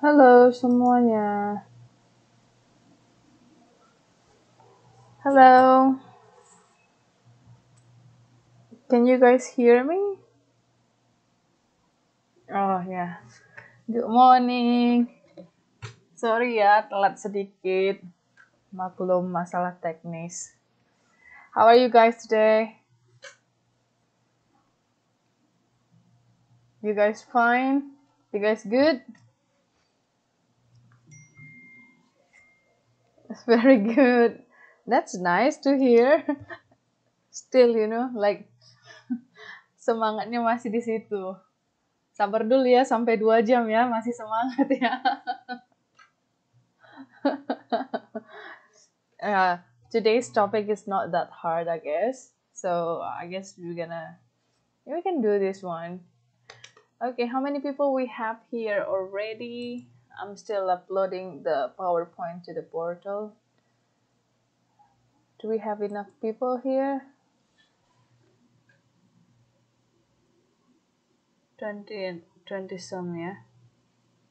Halo semuanya. Hello. Can you guys hear me? Oh ya. Good morning. Sorry ya, telat sedikit. Maklum masalah teknis. How are you guys today? You guys fine? You guys good? It's very good. That's nice to hear. Still, like semangatnya masih di situ. Sabar dulu ya, sampai 2 jam ya, masih semangat ya. uh, Today's topic is not that hard, I guess. So I guess we can do this one. Okay, how many people we have here already? I'm still uploading the PowerPoint to the portal. Do we have enough people here? 20 some, yeah.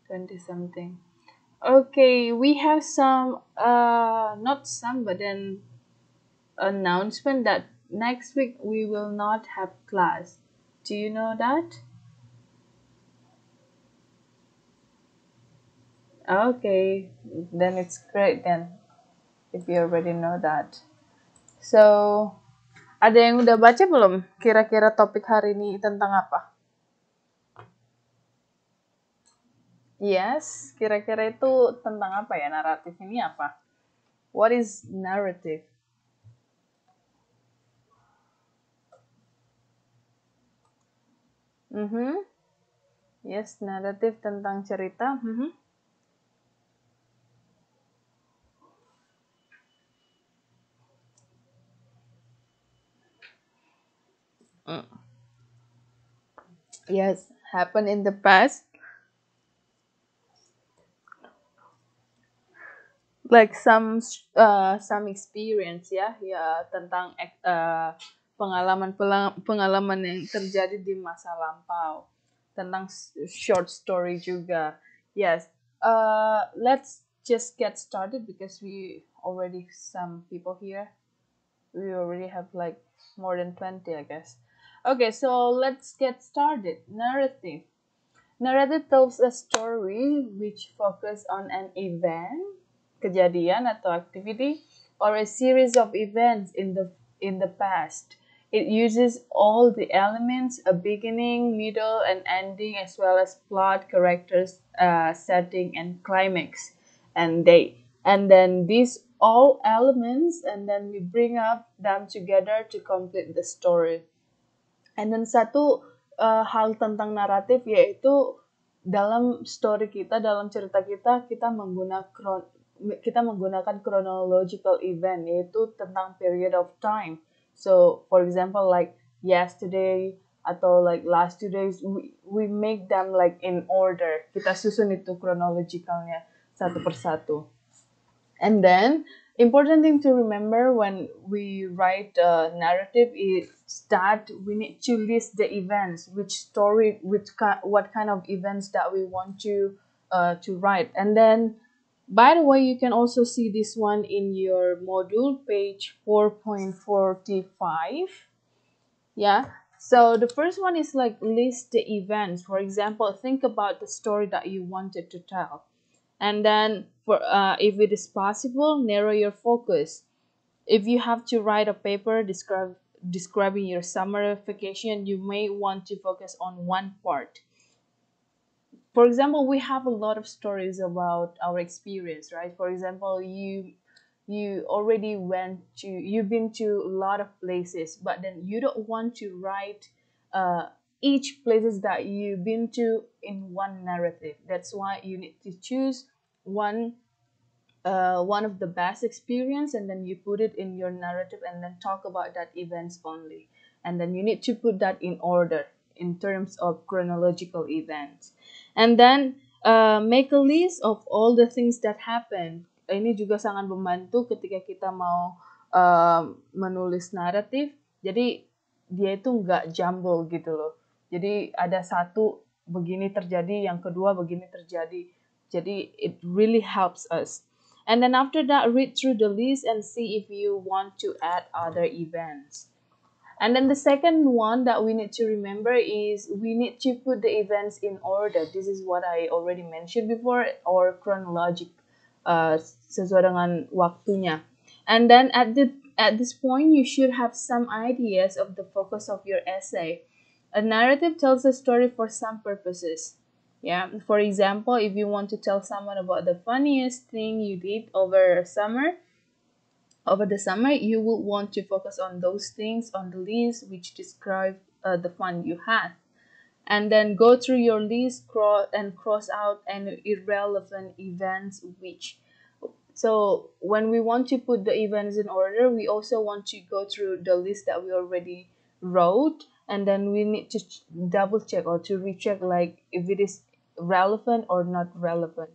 20 something. Okay, we have some not some, but then announcement that next week we will not have class. Do you know that? Okay, then it's great then if you already know that. So, ada yang udah baca belum? Kira-kira topik hari ini tentang apa? Yes, kira-kira itu tentang apa ya, naratif ini apa? What is narrative? Yes, naratif tentang cerita. Yes, happened in the past. Like some experience ya tentang pengalaman yang terjadi di masa lampau, tentang short story juga. Yes, let's just get started because we already some people here. We already have like more than 20, I guess. Okay, so let's get started. Narrative. Narrative tells a story which focus on an event, kejadian atau activity, or a series of events in the past. It uses all the elements, a beginning, middle, and ending, as well as plot, characters, setting, and climax, and date. And then these all elements, and then we bring up them together to complete the story. And then satu hal tentang naratif yaitu dalam story kita, dalam cerita kita, kita menggunakan chronological event, yaitu tentang period of time. So, for example, like yesterday atau like last 2 days, we make them like in order. Kita susun itu chronologicalnya satu persatu. And then, important thing to remember when we write a narrative is that we need to list the events, which story, what kind of events that we want to write. And then, by the way, you can also see this one in your module, page 4.45. Yeah. So the first one is like list the events. For example, think about the story that you wanted to tell. And then for if it is possible, narrow your focus. If you have to write a paper describing your summer vacation, you may want to focus on one part. For example, we have a lot of stories about our experience, right? For example, you've been to a lot of places, but then you don't want to write each places that you've been to in one narrative. That's why you need to choose one of the best experience, and then you put it in your narrative and then talk about that events only. And then you need to put that in order in terms of chronological events. And then make a list of all the things that happen. Ini juga sangat membantu ketika kita mau menulis naratif. Jadi dia itu nggak jumble gitu loh. Jadi ada satu begini terjadi, yang kedua begini terjadi. Jadi it really helps us. And then after that, read through the list and see if you want to add other events. And then the second one that we need to remember is we need to put the events in order. This is what I already mentioned before, or chronologic, sesuai dengan waktunya. And then at this point, you should have some ideas of the focus of your essay. A narrative tells a story for some purposes. Yeah, for example, if you want to tell someone about the funniest thing you did over the summer, you will want to focus on those things on the list which describe the fun you had. And then go through your list cross out any irrelevant events which. So when we want to put the events in order, we also want to go through the list that we already wrote, and then we need to double check or to recheck like if it is relevant or not relevant.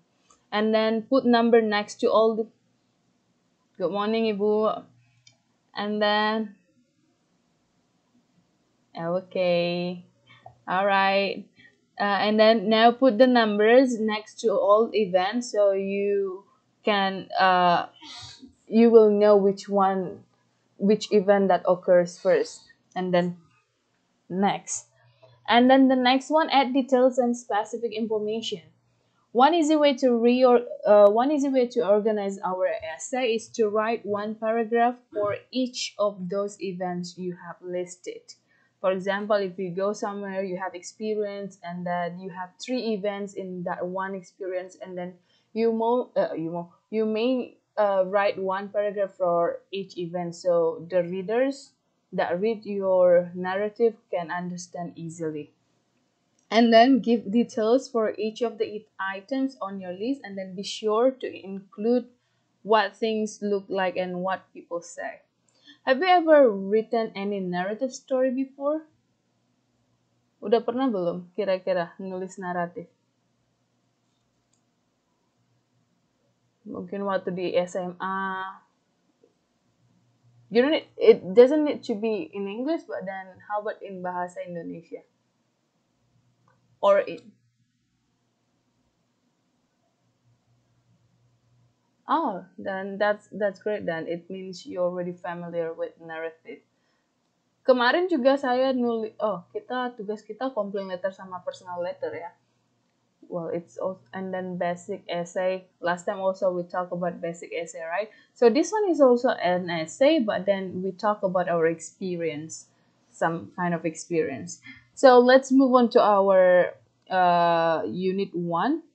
And then put number next to all the good morning, Ibu. And then okay, all right. And then now put the numbers next to all events so you can you will know which event that occurs first, and then next. And then the next one, add details and specific information. One easy way to organize our essay is to write one paragraph for each of those events you have listed. For example, if you go somewhere, you have experience, and then you have three events in that one experience, and then you may write one paragraph for each event, so the readers that read your narrative can understand easily. And then give details for each of the items on your list, and then be sure to include what things look like and what people say. Have you ever written any narrative story before? Udah pernah belum kira-kira nulis naratif? Mungkin waktu di SMA. It doesn't need to be in English, but then how about in bahasa Indonesia? Or oh, then that's great. Then it means you're already familiar with narrative. Kemarin juga saya nulis, tugas kita complaint letter sama personal letter ya. Well, it's also, and then basic essay. Last time also we talked about basic essay, right? So this one is also an essay, but then we talk about our experience, some kind of experience. So let's move on to our unit 1.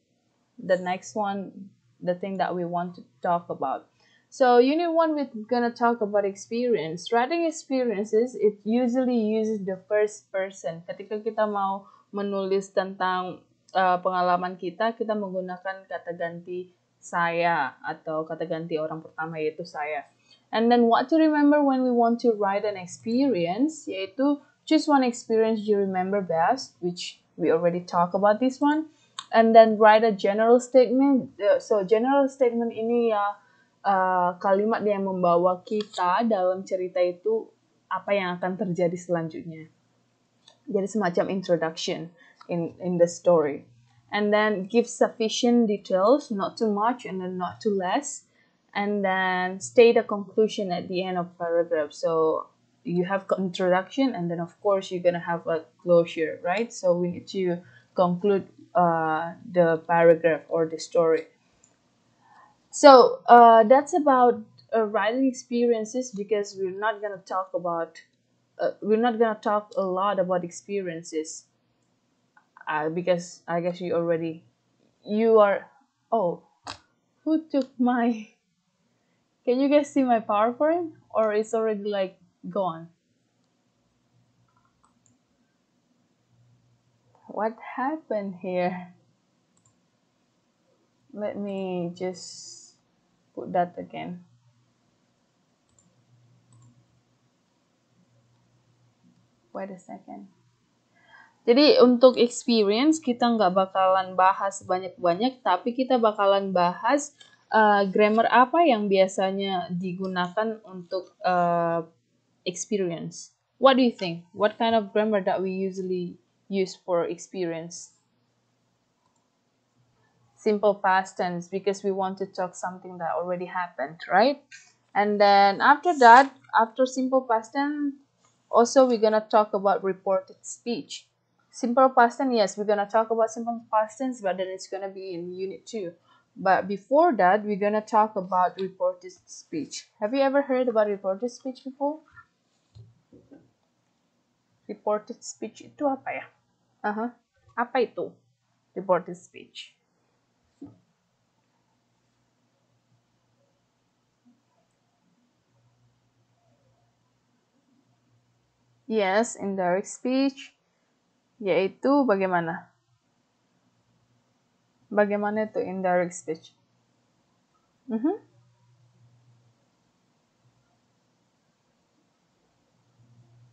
The next one, the thing that we want to talk about. So unit 1, we're gonna talk about experience. Writing experiences, it usually uses the first person. Ketika kita mau menulis tentang pengalaman kita menggunakan kata ganti saya atau kata ganti orang pertama, yaitu saya. And then what to remember when we want to write an experience, yaitu choose one experience you remember best, which we already talked about this one. And then write a general statement. So general statement ini ya kalimat yang membawa kita dalam cerita itu apa yang akan terjadi selanjutnya. Jadi semacam introduction in the story. And then give sufficient details, not too much and then not too less. And then state a conclusion at the end of paragraph. So you have introduction, and then of course you're gonna have a closure, right? So we need to conclude the paragraph or the story. So that's about writing experiences, because we're not gonna talk a lot about experiences, because I guess you are. Oh, who took my? Can you guys see my PowerPoint, or it's already like gone? What happened here? Let me just put that again. Wait a second. Jadi untuk experience kita nggak bakalan bahas banyak-banyak, tapi kita bakalan bahas grammar apa yang biasanya digunakan untuk experience. What do you think? What kind of grammar that we usually use for experience? simple past tense because we want to talk something that already happened, right? And then after that, after simple past tense, also we're gonna talk about reported speech. Simple past tense, yes, we're gonna talk about simple past tense, but then it's gonna be in unit 2. But before that, we're gonna talk about reported speech. Have you ever heard about reported speech before? Reported speech itu apa ya? Apa itu reported speech? Yes, indirect speech, yaitu bagaimana? Bagaimana itu indirect speech?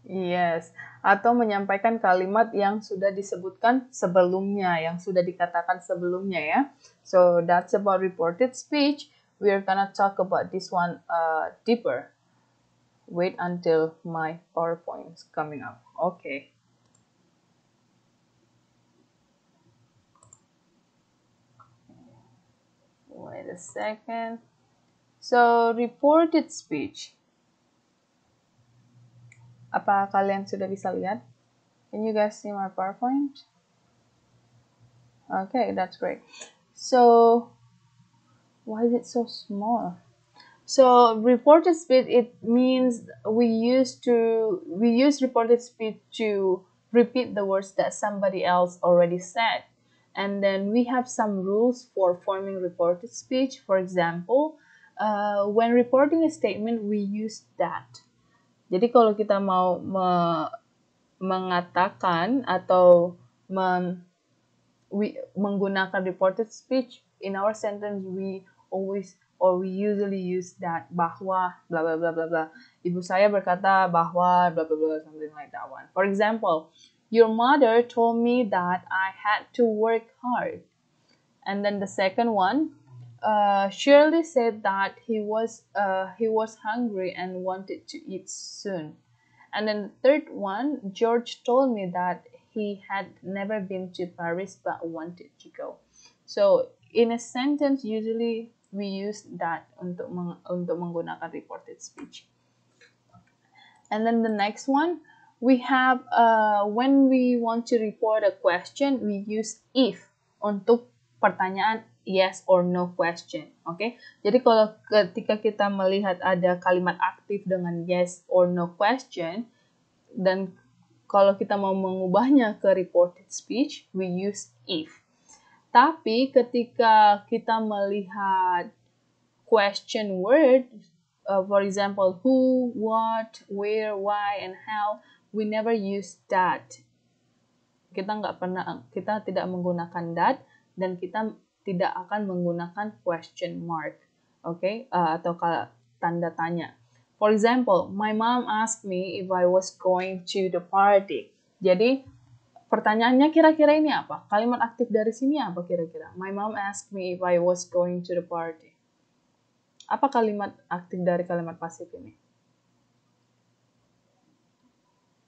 Yes, atau menyampaikan kalimat yang sudah disebutkan sebelumnya, yang sudah dikatakan sebelumnya ya. So that's about reported speech. We are gonna talk about this one deeper. Wait until my PowerPoint is coming up. Okay. Wait a second. So reported speech. Apa kalian sudah bisa lihat? Can you guys see my PowerPoint? Okay, that's great. So, why is it so small? So, reported speech, it means we use reported speech to repeat the words that somebody else already said. And then we have some rules for forming reported speech. For example, when reporting a statement, we use that. Jadi kalau kita mau mengatakan atau menggunakan reported speech in our sentence, we usually use that, bahwa bla bla bla bla bla. Ibu saya berkata bahwa bla bla bla, something like that one. For example, your mother told me that I had to work hard. And then the second one, Shirley said that he was hungry and wanted to eat soon. And then the third one, George told me that he had never been to Paris but wanted to go. So in a sentence, usually we use that untuk menggunakan reported speech. And then the next one, we have when we want to report a question, we use if untuk pertanyaan yes or no question. Oke, jadi kalau ketika kita melihat ada kalimat aktif dengan yes or no question, dan kalau kita mau mengubahnya ke reported speech, we use if. Tapi ketika kita melihat question word, for example, who, what, where, why, and how, we never use that. Kita tidak menggunakan that, dan kita tidak akan menggunakan question mark, atau tanda tanya. For example, my mom asked me if I was going to the party. Jadi pertanyaannya kira-kira ini apa? Kalimat aktif dari sini apa kira-kira? My mom asked me if I was going to the party. Apa kalimat aktif dari kalimat pasif ini?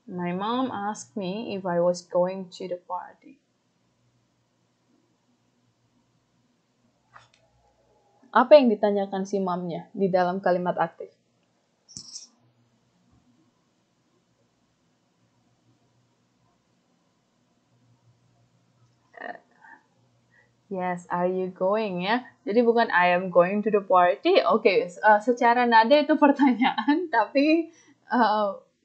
My mom asked me if I was going to the party. Apa yang ditanyakan si momnya di dalam kalimat aktif? Yes, are you going ya? Jadi bukan I am going to the party. Oke, secara nada itu pertanyaan, tapi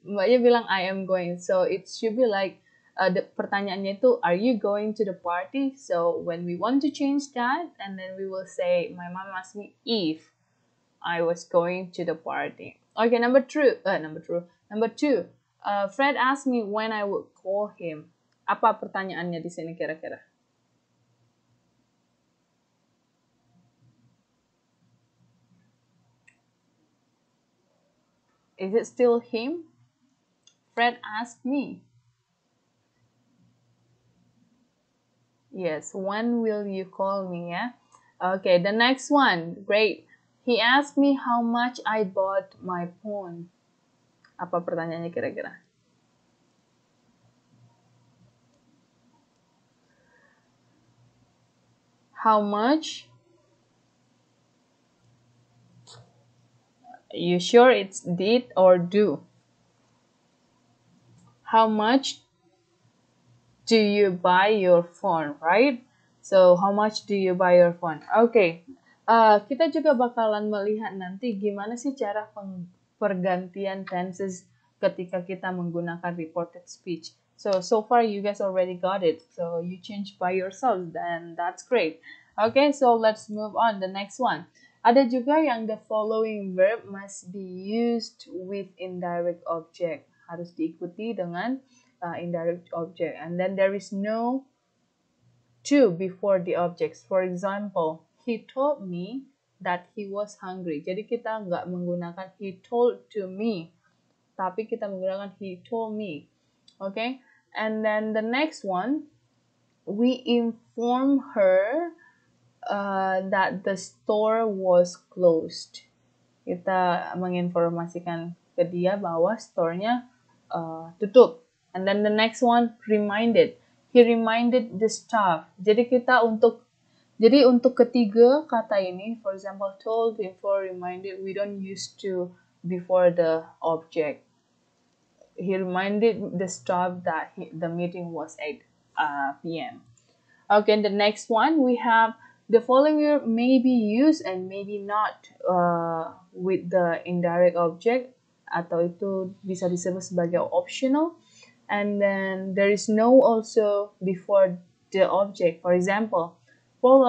Mbaknya bilang I am going. So it should be like pertanyaannya itu are you going to the party? So when we want to change that, and then we will say my mom asked me if I was going to the party. Okay, number two. Fred asked me when I would call him. Apa pertanyaannya di sini kira-kira? Is it still him? Fred asked me. Yes, when will you call me, yeah? Okay, the next one. Great. He asked me how much I bought my phone. Apa pertanyaannya kira-kira? How much? You sure it's did or do? How much do you buy your phone, right? So, how much do you buy your phone? Okay. Kita juga bakalan melihat nanti gimana sih cara pergantian tenses ketika kita menggunakan reported speech. So far you guys already got it. So, you change by yourself, then that's great. Okay, so let's move on. The next one. Ada juga yang the following verb must be used with indirect object. Harus diikuti dengan indirect object, and then there is no to before the objects. For example, he told me that he was hungry. Jadi kita nggak menggunakan he told to me, tapi kita menggunakan he told me. Okay, and then the next one, we inform her that the store was closed. Kita menginformasikan ke dia bahwa store-nya tutup. And then the next one, reminded. He reminded the staff. Jadi untuk ketiga kata ini, for example, told, before, reminded, we don't use to before the object. He reminded the staff that the meeting was 8 p.m. Okay, the next one, we have the following verb may be used and maybe not with the indirect object, atau itu bisa disebut sebagai optional. And then there is no also before the object. For example, Paul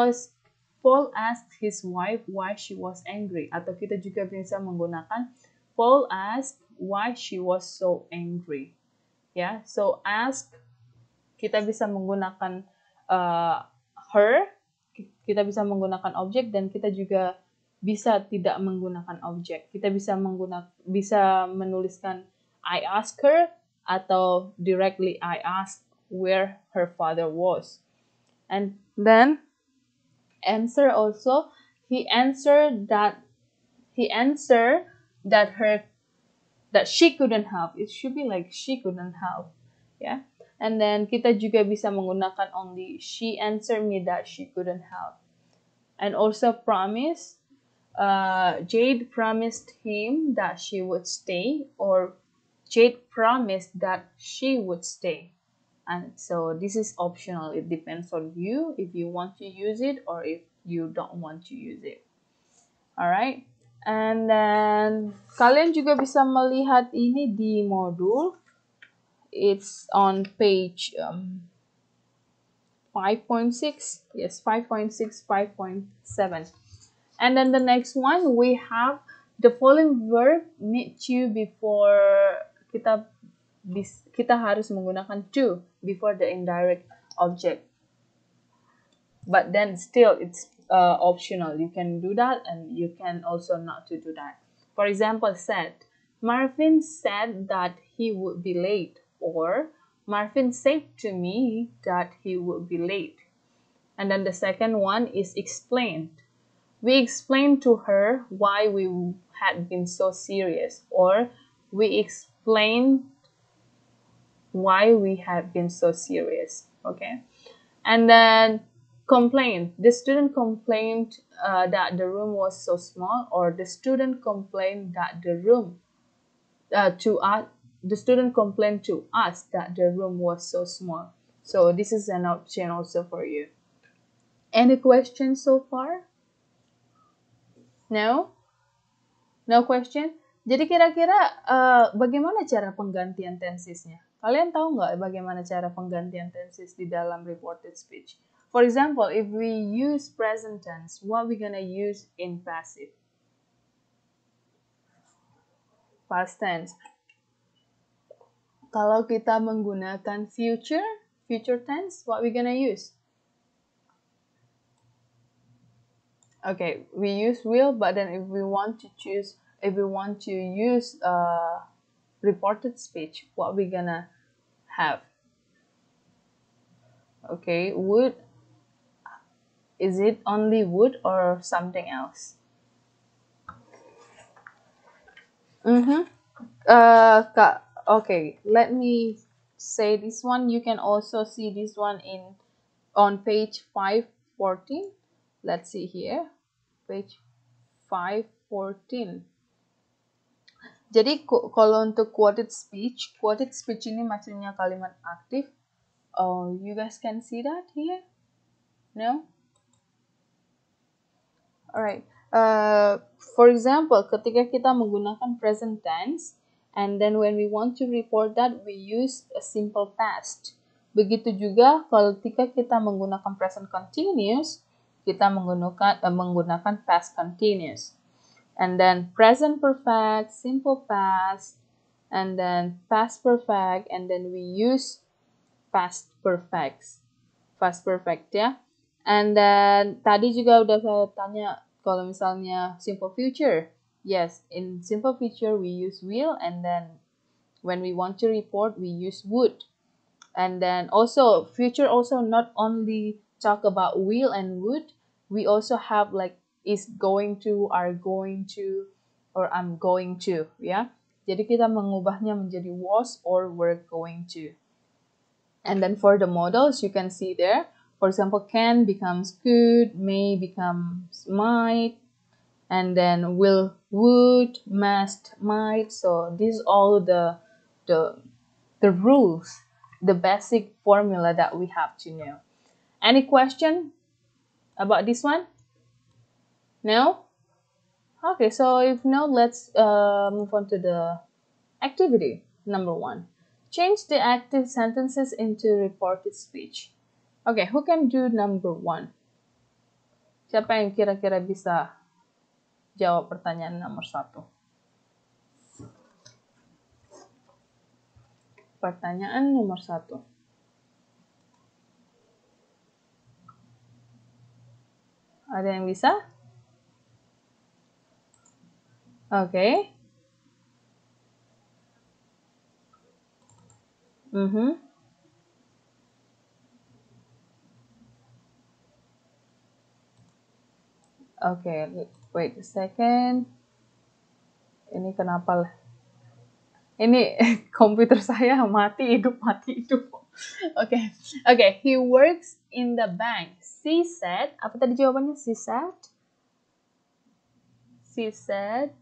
asked his wife why she was angry. Atau kita juga bisa menggunakan Paul asked why she was so angry. Ya, so ask kita bisa menggunakan her, kita bisa menggunakan objek, dan kita juga bisa tidak menggunakan objek. Kita bisa menuliskan I ask her atau directly I ask where her father was. And then answer also, he answered that she couldn't help. It should be like she couldn't help. Yeah. And then kita juga bisa menggunakan only she answered me that she couldn't help. And also promise, Jade promised him that she would stay, or Jade promised that she would stay. And so this is optional. It depends on you if you want to use it or if you don't want to use it. Alright. And then kalian juga bisa melihat ini di modul. It's on page 5.6. Yes, 5.6, 5.7. And then the next one, we have the following verb need to before kita harus menggunakan to before the indirect object. But then still it's optional. You can do that and you can also not to do that. For example, said. Marvin said that he would be late. Or Marvin said to me that he would be late. And then the second one is explained. We explained to her why we had been so serious, or we explained why we had been so serious. Okay. And then complained. The student complained that the room was so small, or the student complained that the room the student complained to us that the room was so small. So this is an option also for you. Any questions so far? No? No question? Jadi kira-kira bagaimana cara penggantian tensesnya? Kalian tahu nggak bagaimana cara penggantian tenses di dalam reported speech? For example, if we use present tense, what we gonna use in passive? Past tense. Kalau kita menggunakan future tense, what we gonna use? Okay, we use will, but then if we want to use reported speech, what we gonna have? Okay, would. Is it only would or something else? Okay, let me say this one. You can also see this one on page 514. Let's see here, page 514. Jadi kalau untuk quoted speech ini maksudnya kalimat aktif. Oh, you guys can see that here? No? Alright. For example, ketika kita menggunakan present tense, and then when we want to report that, we use a simple past. Begitu juga ketika kita menggunakan present continuous, kita menggunakan past continuous. And then present perfect, simple past, and then past perfect, and then we use past perfect. Past perfect ya. And then tadi juga udah saya tanya kalau misalnya simple future. Yes, in simple future we use will, and then when we want to report we use would. And then also future also not only talk about will and would, we also have like is going to, are going to, or I'm going to, ya. Jadi kita mengubahnya menjadi was or were going to. And then for the modals you can see there, for example, can becomes could, may becomes might, and then will, would, must, might. So these all the rules, the basic formula that we have to know. Any question about this one? No? Okay, so if no, let's move on to the activity number 1. Change the active sentences into reported speech. Okay, who can do number 1? Siapa yang kira-kira bisa jawab pertanyaan nomor 1? Pertanyaan nomor 1. Ada yang bisa? Oke. Okay, wait a second. Ini kenapa? Ini komputer saya mati hidup. Okay. He works in the bank. She said. Apa tadi jawabannya? She said.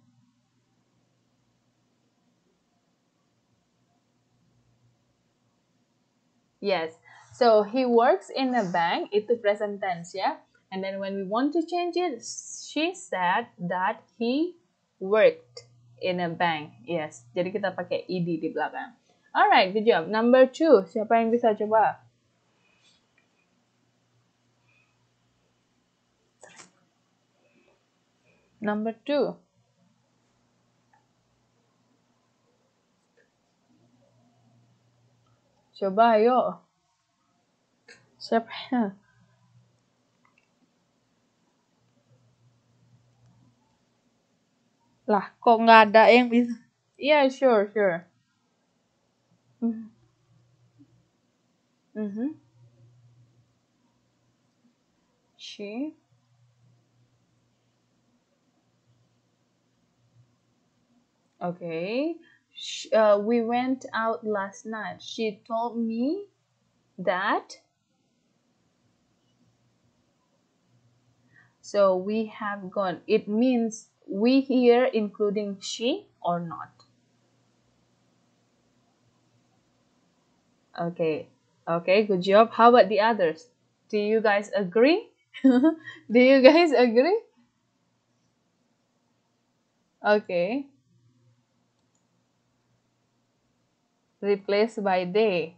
Yes. So he works in a bank. Itu present tense ya. And then when we want to change it, she said that he worked in a bank. Yes. Jadi kita pakai ed di belakang. Alright, good job. Number 2. Siapa yang bisa coba? Number 2. Coba ayo. Siapa? Lah, kok nggak ada yang bisa? Yeah, sure. She. Okay. We went out last night. She told me that. So we have gone. It means we here including she or not. Okay, good job. How about the others? Do you guys agree? Do you guys agree? Okay. Replace by they.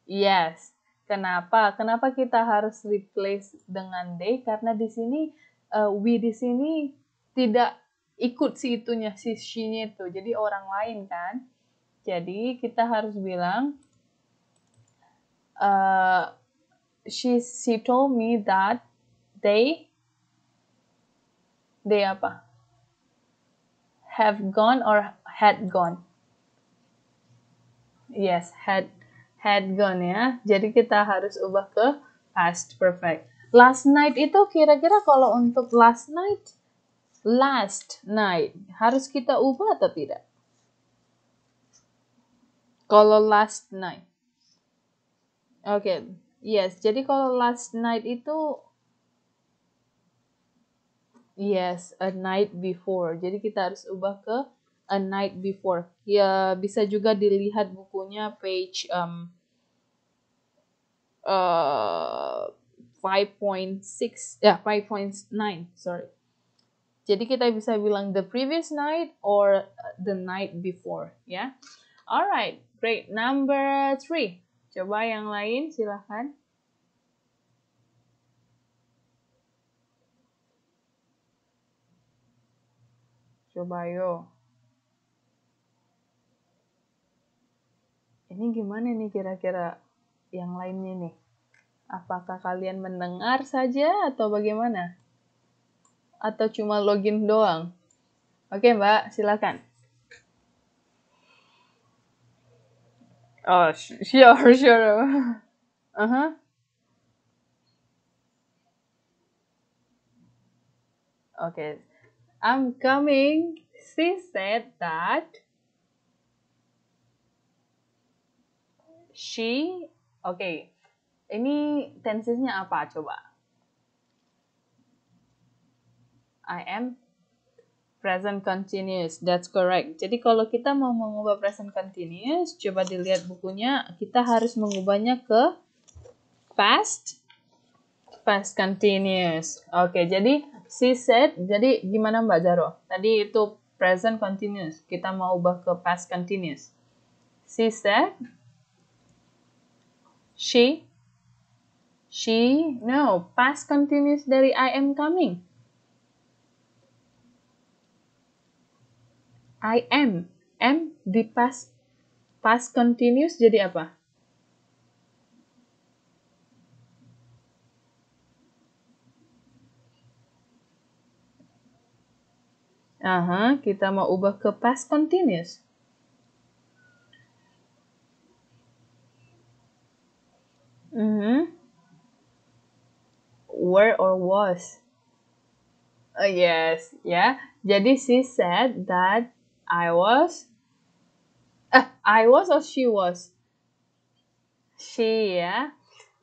Yes. Kenapa? Kenapa kita harus replace dengan they? Karena di sini we di sini tidak ikut si itunya, si she-nya itu. Jadi orang lain kan. Jadi kita harus bilang she told me that they apa? Have gone or had gone? Yes, had gone ya. Jadi kita harus ubah ke past perfect. Last night itu kira-kira kalau untuk last night harus kita ubah atau tidak? Kalau last night. Okay. Yes, jadi kalau last night itu Yes, a night before. Jadi kita harus ubah ke a night before. Ya, bisa juga dilihat bukunya page 5.6 ya 5.9 sorry. Jadi kita bisa bilang the previous night or the night before ya. Alright, great. Number 3. Coba yang lain silahkan. Coba yo. Ini gimana nih kira-kira yang lainnya nih? Apakah kalian mendengar saja atau bagaimana? Atau cuma login doang? Oke, Mbak, silakan. Oh, sure, sure. Uh-huh. Okay. I'm coming. She said that she, okay. Ini tensesnya apa coba? I am present continuous. That's correct. Jadi kalau kita mau mengubah present continuous, coba dilihat bukunya, kita harus mengubahnya ke past continuous. Oke, jadi she said, jadi gimana Mbak Jaro? Tadi itu present continuous. Kita mau ubah ke past continuous. She said, she, no, past continuous dari I am coming. I am di past continuous jadi apa? Aha, kita mau ubah ke past continuous. Were or was? Yes, ya. Jadi she said that I was or she was? She, ya.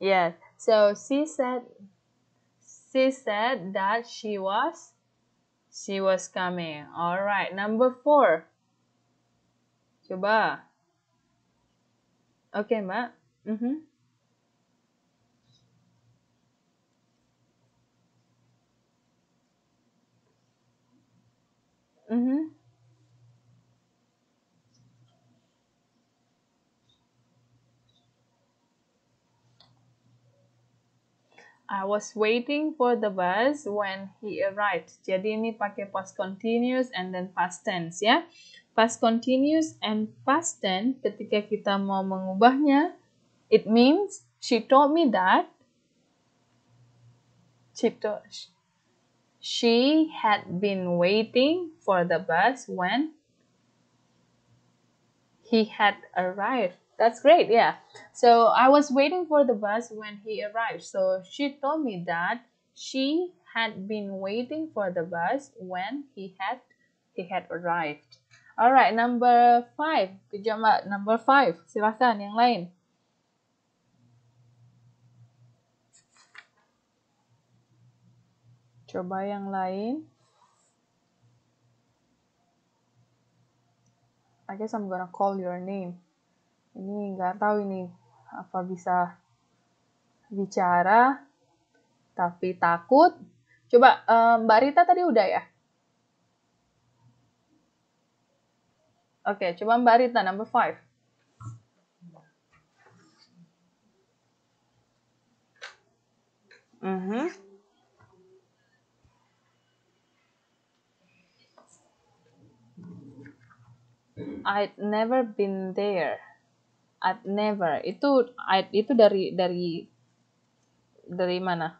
Yes. So she said that she was coming. All right. Number 4. Coba. Oke, Mbak. I was waiting for the bus when he arrived. Jadi ini pakai past continuous and then past tense ya. Past continuous and past tense ketika kita mau mengubahnya, it means she told me that she had been waiting for the bus when he had arrived. That's great, yeah. So I was waiting for the bus when he arrived. So she told me that she had been waiting for the bus when he had arrived. Alright, number 5. Good job, Mbak. Number 5. Silahkan yang lain. Coba yang lain. I guess I'm gonna call your name. Ini nggak tahu ini apa bisa bicara tapi takut. Coba Mbak Rita tadi udah ya? Oke, coba Mbak Rita number 5. I'd never been there. I'd never. Itu dari mana?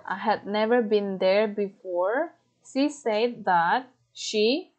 I had never been there before. She said that she